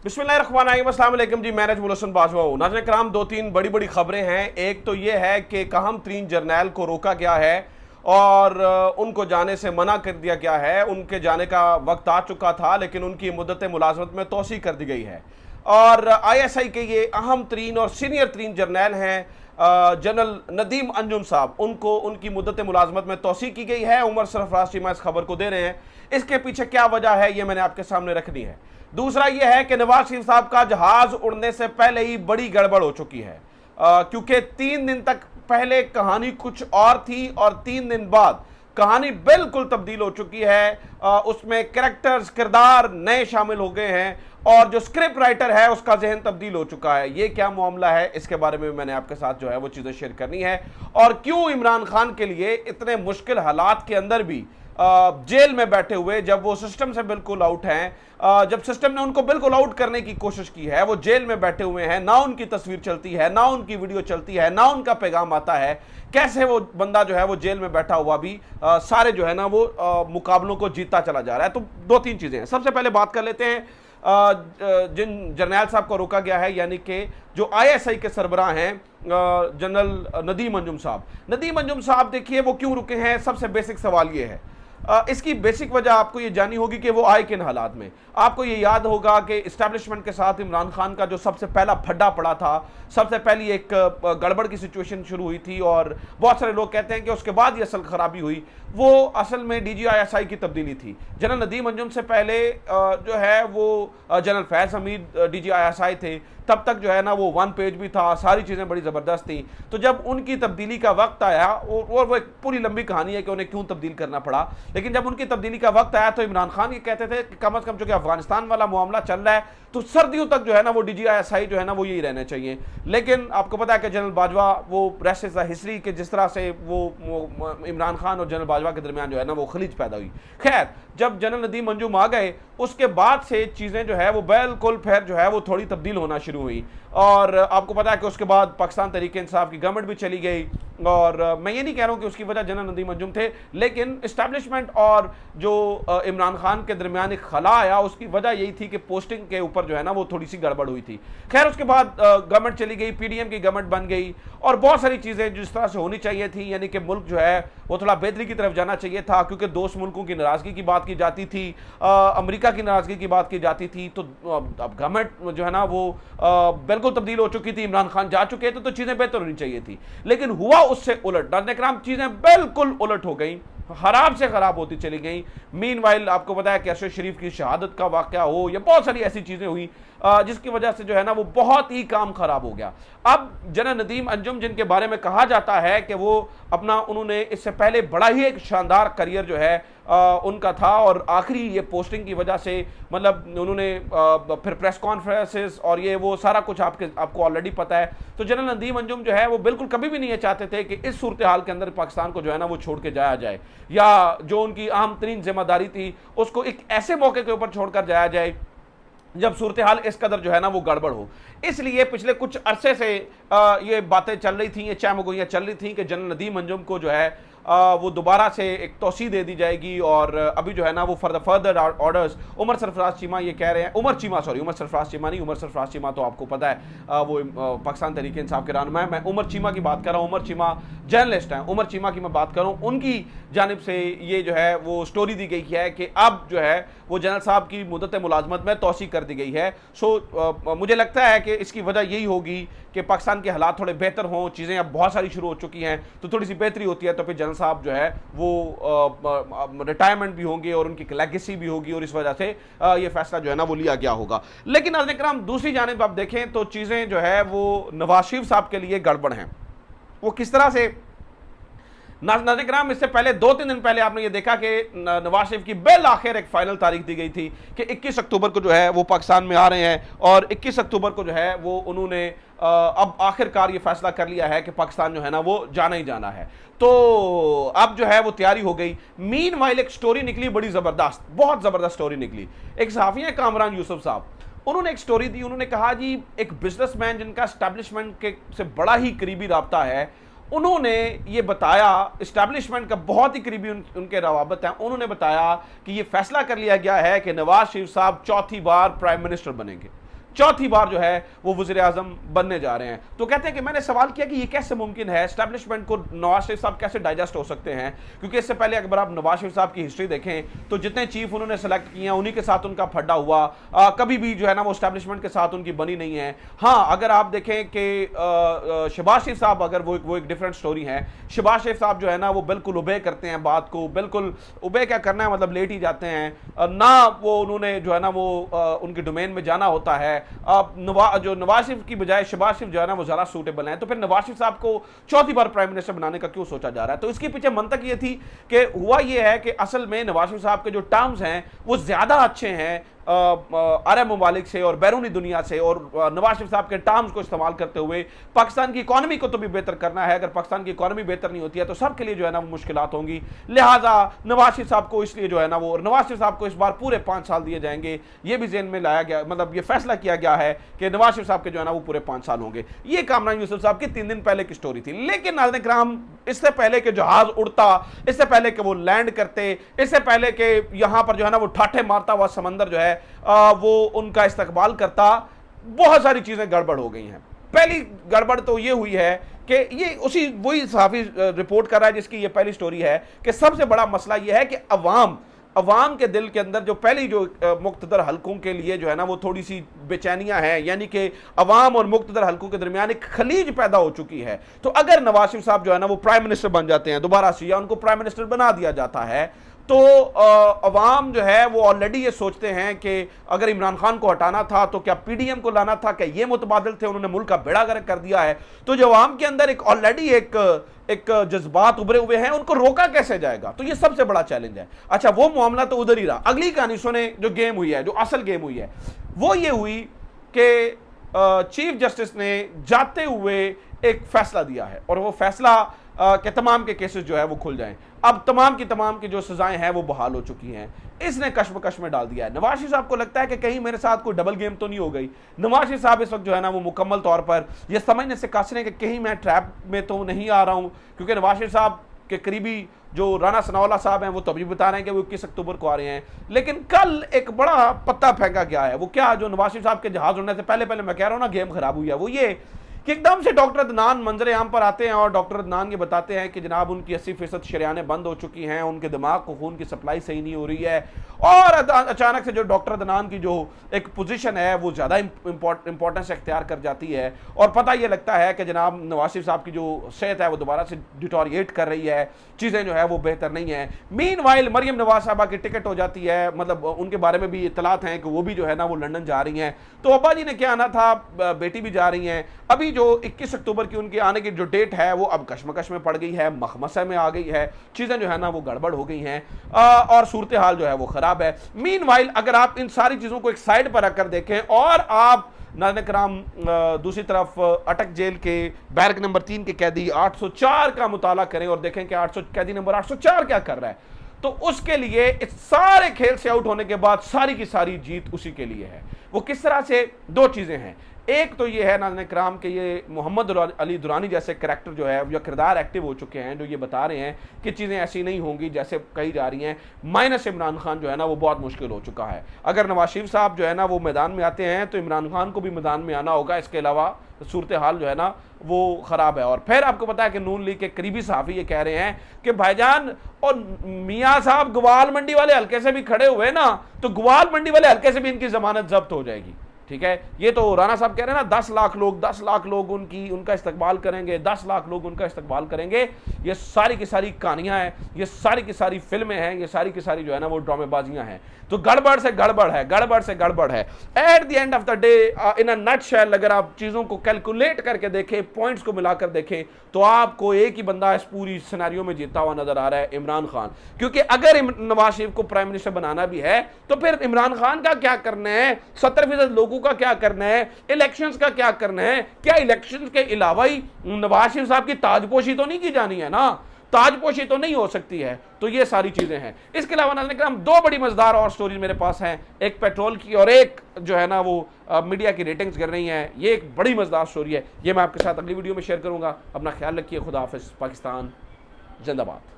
बिस्मिल्लाहिर्रहमानिर्रहीम, अस्सलाम वालेकुम जी। मैं नजमुल बाजवा हूँ। नाज़रीन कराम, दो तीन बड़ी बड़ी खबरें हैं। एक तो ये है कि अहम तरीन जर्नैल को रोका गया है और उनको जाने से मना कर दिया गया है। उनके जाने का वक्त आ चुका था, लेकिन उनकी मुद्दत मुलाजमत में तोसी कर दी गई है। और ISI के ये अहम तरीन और सीनियर तरीन जर्नैल हैं जनरल नदीम अंजुम साहब, उनको उनकी मुद्दत मुलाजमत में तोसी की गई है। उमर सरफराज चीमा इस खबर को दे रहे हैं। इसके पीछे क्या वजह है, ये मैंने आपके सामने रखनी है। दूसरा यह है कि नवाज शरीफ साहब का जहाज उड़ने से पहले ही बड़ी गड़बड़ हो चुकी है, क्योंकि 3 दिन तक पहले कहानी कुछ और थी और 3 दिन बाद कहानी बिल्कुल तब्दील हो चुकी है। उसमें कैरेक्टर्स, किरदार नए शामिल हो गए हैं और जो स्क्रिप्ट राइटर है उसका जहन तब्दील हो चुका है। ये क्या मामला है, इसके बारे में मैंने आपके साथ जो है वो चीज़ें शेयर करनी है। और क्यों इमरान खान के लिए इतने मुश्किल हालात के अंदर भी जेल में बैठे हुए, जब वो सिस्टम से बिल्कुल आउट हैं, जब सिस्टम ने उनको बिल्कुल आउट करने की कोशिश की है, वो जेल में बैठे हुए हैं, ना उनकी तस्वीर चलती है, ना उनकी वीडियो चलती है, ना उनका पैगाम आता है। कैसे वो बंदा जो है वो जेल में बैठा हुआ भी सारे जो है ना वो मुकाबलों को जीतता चला जा रहा है। तो दो तीन चीज़ें हैं। सबसे पहले बात कर लेते हैं जिन जर्नैल साहब को रोका गया है, यानी कि जो ISI के सरबराह हैं जनरल नदीम अंजुम साहब। नदीम अंजुम साहब देखिए वो क्यों रुके हैं। सबसे बेसिक सवाल ये है, इसकी बेसिक वजह आपको ये जाननी होगी कि वो आए किन हालात में। आपको ये याद होगा कि इस्टेब्लिशमेंट के साथ इमरान खान का जो सबसे पहला फड्डा पड़ा था, सबसे पहली एक गड़बड़ की सिचुएशन शुरू हुई थी और बहुत सारे लोग कहते हैं कि उसके बाद ये असल खराबी हुई। वो असल में DGI की तब्दीली थी। जनरल नदीम अंजुम से पहले जो है वो जनरल फैज़ हमीद DGI थे। तब तक जो है ना वो 1 पेज भी था, सारी चीज़ें बड़ी ज़बरदस्त थी। तो जब उनकी तब्दीली का वक्त आया, और वो एक पूरी लंबी कहानी है कि उन्हें क्यों तब्दील करना पड़ा, लेकिन जब उनकी तब्दीली का वक्त आया तो इमरान खान ये कहते थे कि कम अज़ कम, चूँकि अफगानिस्तान वाला मामला चल रहा है, तो सर्दियों तक जो है ना वो DGI जो है ना वो यही रहने चाहिए। लेकिन आपको पता है कि जनरल बाजवा, वो रेस्ट इज़ द हिस्ट्री, कि जिस तरह से वो इमरान खान और जनरल बाजवा के दरमियान जो है ना वो खलीज पैदा हुई। खैर, जब जनरल नदीम अंजुम आ गए, उसके बाद से चीज़ें जो है वो बिल्कुल फिर जो है वो थोड़ी तब्दील होना शुरू हुई। और आपको पता है कि उसके बाद पाकिस्तान तहरीक इंसाफ की गवर्नमेंट भी चली गई। और मैं ये नहीं कह रहा हूँ कि उसकी वजह जनरल नदीम अंजुम थे, लेकिन इस्टेब्लिशमेंट और जो इमरान खान के दरमियान एक खला आया, उसकी वजह यही थी कि पोस्टिंग के ऊपर जो है ना वो थोड़ी सी गड़बड़ हुई थी। खैर, उसके बाद गवर्नमेंट चली गई, PDM की गवर्नमेंट बन गई और बहुत सारी चीज़ें जिस तरह से होनी चाहिए थी, यानी कि मुल्क जो है वो थोड़ा बेहतरी की तरफ जाना चाहिए था, क्योंकि दोस्त मुल्कों की नाराज़गी की बात की जाती थी, अमेरिका की नाराज़गी की बात की जाती थी। तो अब गवर्नमेंट जो है ना वो बिल्कुल तब्दील हो चुकी थी, इमरान खान जा चुके थे, तो चीज़ें बेहतर होनी चाहिए थी। लेकिन हुआ उससे उलट। नाज़रीन, चीज़ें बिल्कुल उलट हो गई, खराब से खराब होती चली गई। मीनवाइल आपको पता है कि अशरफ शरीफ की शहादत का वाक़या हो, या बहुत सारी ऐसी चीज़ें हुई जिसकी वजह से जो है ना वो बहुत ही काम खराब हो गया। अब जनरल नदीम अंजुम, जिनके बारे में कहा जाता है कि वो उन्होंने इससे पहले बड़ा ही एक शानदार करियर जो है उनका था, और आखिरी ये पोस्टिंग की वजह से मतलब उन्होंने फिर प्रेस कॉन्फ्रेंसेस और ये वो सारा कुछ आपको ऑलरेडी पता है। तो जनरल नदीम अंजुम जो है वो बिल्कुल कभी भी नहीं ये चाहते थे कि इस सूरत हाल के अंदर पाकिस्तान को जो है ना वो छोड़ के जाया जाए, या जो उनकी अहम तरीन जिम्मेदारी थी उसको एक ऐसे मौके के ऊपर छोड़कर जाया जाए जब सूरत हाल इस कदर जो है ना वो गड़बड़ हो। इसलिए पिछले कुछ अरसे से ये बातें चल रही थी, ये चामगोइयाँ चल रही थी कि जनरल नदीम अंजुम को जो है वो दोबारा से एक तोसी दे दी जाएगी। और अभी जो है ना वो फर्दर ऑर्डर्स उमर सरफराज चीमा ये कह रहे हैं, उमर सरफराज चीमा नहीं, उमर सरफराज चीमा तो आपको पता है वो पाकिस्तान तहरीक इंसाफ के रहनुमा। मैं उमर चीमा की बात कर रहा हूँ। उमर चीमा जर्नलिस्ट हैं, उमर चीमा की मैं बात कर रहा हूँ। उनकी जानिब से ये जो है वो स्टोरी दी गई है कि अब जो है वो जनरल साहब की मुद्दत मुलाजमत में तोसी कर दी गई है। सो मुझे लगता है कि इसकी वजह यही होगी कि पाकिस्तान के हालात थोड़े बेहतर हों, चीज़ें अब बहुत सारी शुरू हो चुकी हैं, तो थोड़ी सी बेहतरी होती है, तो फिर जनरल साहब जो है वो रिटायरमेंट भी होंगे और उनकी लेगेसी भी होगी, और इस वजह से ये फैसला जो है ना वो लिया गया होगा। लेकिन नाज़रीन कराम, दूसरी जानिब आप देखें तो चीज़ें जो है वो नवाज शरीफ साहब के लिए गड़बड़ हैं। वो किस तरह से, नाज़रीन कराम, इससे पहले 2-3 दिन पहले आपने ये देखा कि नवाज शरीफ की बिल आखिर एक फाइनल तारीख दी गई थी कि 21 अक्टूबर को जो है वो पाकिस्तान में आ रहे हैं, और 21 अक्टूबर को जो है वो उन्होंने अब आखिरकार ये फैसला कर लिया है कि पाकिस्तान जो है ना वो जाना ही जाना है। तो अब जो है वो तैयारी हो गई। मीनवाइल एक स्टोरी निकली बड़ी ज़बरदस्त, बहुत ज़बरदस्त स्टोरी निकली। एक सहाफ़ी है कामरान यूसुफ साहब, उन्होंने एक स्टोरी दी। उन्होंने कहा जी एक बिजनेसमैन जिनका एस्टैब्लिशमेंट के से बड़ा ही करीबी रब्ता है, उन्होंने ये बताया, इस्टेब्लिशमेंट का बहुत ही करीबी उनके रवाबत हैं, उन्होंने बताया कि ये फैसला कर लिया गया है कि नवाज शरीफ साहब चौथी बार प्राइम मिनिस्टर बनेंगे। चौथी बार जो है वो वज़ीर आज़म बनने जा रहे हैं। तो कहते हैं कि मैंने सवाल किया कि ये कैसे मुमकिन है, एस्टैब्लिशमेंट को नवाज शरीफ साहब कैसे डाइजेस्ट हो सकते हैं, क्योंकि इससे पहले अगर आप नवाज शरीफ साहब की हिस्ट्री देखें तो जितने चीफ उन्होंने सेलेक्ट किए हैं उन्हीं के साथ उनका फड्डा हुआ, कभी भी जो है ना वो एस्टैब्लिशमेंट के साथ उनकी बनी नहीं है। हाँ, अगर आप देखें कि शहबाज शरीफ साहब, अगर वो एक डिफरेंट स्टोरी है। शहबाज शरीफ साहब जो है ना वो बिल्कुल उबे करते हैं बात को, बिल्कुल उबे क्या करना है मतलब लेट ही जाते हैं ना, वो उन्होंने जो है ना वो उनके डोमेन में जाना होता है। जो नवाज शरीफ की बजाय शहबाज शरीफ जो है ना वो ज़्यादा सूटेबल हैं, तो फिर नवाज शरीफ साहब को चौथी बार प्राइम मिनिस्टर बनाने का क्यों सोचा जा रहा है? तो इसके पीछे मंतक ये थी कि हुआ ये है कि असल में नवाज शरीफ साहब के जो टर्म्स हैं वो ज़्यादा अच्छे हैं अरब ममालिक से और बैरूनी दुनिया से, और नवाज शरीफ साहब के टर्म्स को इस्तेमाल करते हुए पाकिस्तान की इकॉनमी को तो भी बेहतर करना है। अगर पाकिस्तान की इकॉनमी बेहतर नहीं होती है तो सबके लिए जो है ना वो मुश्किलात होंगी। लिहाजा नवाज शरीफ साहब को इसलिए जो है ना वो, और नवाज शरीफ साहब को इस बार पूरे 5 साल दिए जाएंगे, ये भी जेहन में लाया गया, मतलब ये फैसला किया गया है कि नवाज शरीफ साहब के जो है ना वो पूरे 5 साल होंगे। ये कामरान यूसुफ साहब की 3 दिन पहले की स्टोरी थी। लेकिन नाज़रीन किराम, इससे पहले कि जहाज उड़ता, इससे पहले कि वो लैंड करते, इससे पहले कि यहां पर जो है ना वो ठाठे मारता हुआ समंदर जो है वो उनका इस्तकबाल करता, बहुत सारी चीजें गड़बड़ हो गई हैं। पहली गड़बड़ तो ये हुई है कि ये वही सहाफी रिपोर्ट कर रहा है जिसकी ये पहली स्टोरी है कि सबसे बड़ा मसला ये है कि अवाम के दिल के अंदर जो पहली जो मुख्तदर हलकों के लिए जो है ना वो थोड़ी सी बेचैनियां हैं, यानी कि अवाम और मुख्तदर हलकों के दरमियान एक खलीज पैदा हो चुकी है। तो अगर नवाज शरीफ साहब जो है ना वो प्राइम मिनिस्टर बन जाते हैं दोबारा से, या उनको प्राइम मिनिस्टर बना दिया जाता है, तो अवाम जो है वो ऑलरेडी ये सोचते हैं कि अगर इमरान खान को हटाना था तो क्या पीडीएम को लाना था, क्या ये मुतबादिल थे, उन्होंने मुल्क का बेड़ा गर्क कर दिया है। तो जो अवाम के अंदर एक ऑलरेडी एक जज्बात उभरे हुए हैं, उनको रोका कैसे जाएगा? तो ये सबसे बड़ा चैलेंज है। अच्छा, वो मामला तो उधर ही रहा। अगली कहानी सुने, जो गेम हुई है, जो असल गेम हुई है, वो ये हुई कि चीफ जस्टिस ने जाते हुए एक फैसला दिया है, और वो फैसला कि तमाम के केसेस जो है वो खुल जाएं। अब तमाम की जो सजाएं हैं वो बहाल हो चुकी हैं। इसने कश्मकश में डाल दिया है। नवाज शरीफ साहब को लगता है कि कहीं मेरे साथ कोई डबल गेम तो नहीं हो गई। नवाज शरीफ साहब इस वक्त जो है ना वो मुकम्मल तौर पर ये समझने से कासिर हैं कि कहीं मैं ट्रैप में तो नहीं आ रहा हूं, क्योंकि नवाज शरीफ साहब के करीबी जो राना सनाउल्लाह साहब हैं वो तो अभी बता रहे हैं कि वो 21 अक्टूबर को आ रहे हैं। लेकिन कल एक बड़ा पत्ता फेंका गया है। वो क्या, जो नवाज शरीफ साहब के जहाज उड़ने से पहले मैं कह रहा हूं ना गेम खराब हुई है, वो ये कि एकदम से डॉक्टर अदनान मंजर आम पर आते हैं और डॉक्टर अदनान ये बताते हैं कि जनाब उनकी 80% शरियानें बंद हो चुकी हैं, उनके दिमाग को खून की सप्लाई सही नहीं हो रही है, और अचानक से जो डॉक्टर अदनान की जो एक पोजीशन है वो ज़्यादा इंपॉर्टेंस इख्तियार कर जाती है, और पता ये लगता है कि जनाब नवाज शरीफ साहब की जो सेहत है वो दोबारा से डिटोरिएट कर रही है, चीज़ें जो है वो बेहतर नहीं है। मीनवाइल मरियम नवाज साहबा की टिकट हो जाती है, मतलब उनके बारे में भी इत्तलात हैं कि वो भी जो है ना वो लंदन जा रही हैं। तो अब्बा जी ने क्या आना था, बेटी भी जा रही हैं। अभी जो 21 अक्टूबर की उनके आने की जो डेट है वो अब कश्मकश में पड़ गई है, मखमसा में आ गई है, चीज़ें जो है ना वो गड़बड़ हो गई हैं, और सूरत हाल जो है वो ख़राब है। मीनवाइल अगर आप इन सारी चीज़ों को एक साइड पर रखकर देखें और आप नाज़रीन किराम दूसरी तरफ अटक जेल के बैरक नंबर 3 के कैदी 804 का मुताला करें और देखें कि कैदी नंबर 804 क्या कर रहा है, तो उसके लिए इस सारे खेल से आउट होने के बाद सारी की सारी जीत उसी के लिए है। वो किस तरह से, दो चीज़ें हैं। एक तो ये है नाज़रीन किराम कि ये मोहम्मद अली दुरानी जैसे करैक्टर जो है या किरदार एक्टिव हो चुके हैं, जो ये बता रहे हैं कि चीज़ें ऐसी नहीं होंगी जैसे कही जा रही हैं। माइनस इमरान खान जो है ना वो बहुत मुश्किल हो चुका है। अगर नवाज शरीफ साहब जो है ना वो मैदान में आते हैं तो इमरान खान को भी मैदान में आना होगा। इसके अलावा सूरत हाल जो है ना वो ख़राब है। और फिर आपको पता है कि नून लीग के करीबी सहाफ़ी ये कह रहे हैं कि भाईजान, और मियाँ साहब ग्वाल मंडी वाले हल्के से भी खड़े हुए ना, तो ग्वाल मंडी वाले हल्के से भी इनकी जमानत जब्त हो जाएगी। ठीक है, ये तो राना साहब कह रहे हैं ना 10 लाख लोग उनका इस्तकबाल करेंगे, 10 लाख लोग उनका इस्तकबाल करेंगे। ये सारी की सारी कहानियां हैं, ये सारी की सारी फिल्में हैं, ये सारी की सारी जो है ना वो ड्रामेबाजियां हैं। तो गड़बड़ से गड़बड़ है। At the end of the day, in a nutshell, अगर आप चीज़ों को कैलकुलेट करके देखें, पॉइंट्स को मिलाकर देखें, तो आपको एक ही बंदा इस पूरी सिनेरियो में जीता हुआ नजर आ रहा है, इमरान खान। क्योंकि अगर नवाज शरीफ को प्राइम मिनिस्टर बनाना भी है तो फिर इमरान खान का क्या करना है, 70% लोगों का क्या करना है, इलेक्शंस का क्या करना है? क्या इलेक्शंस के अलावा ही नवाज शरीफ साहब की ताजपोशी तो नहीं की जानी है ना, ताजपोशी तो नहीं हो सकती है। तो ये सारी चीजें हैं। इसके अलावा नाज़रीन दो बड़ी मजेदार और स्टोरीज मेरे पास हैं, एक पेट्रोल की और एक जो है ना वो मीडिया की रेटिंग्स कर रही हैं। ये एक बड़ी मजेदार स्टोरी है, ये मैं आपके साथ अगली वीडियो में शेयर करूंगा। अपना ख्याल रखिए, खुदा हाफिज़, पाकिस्तान जिंदाबाद।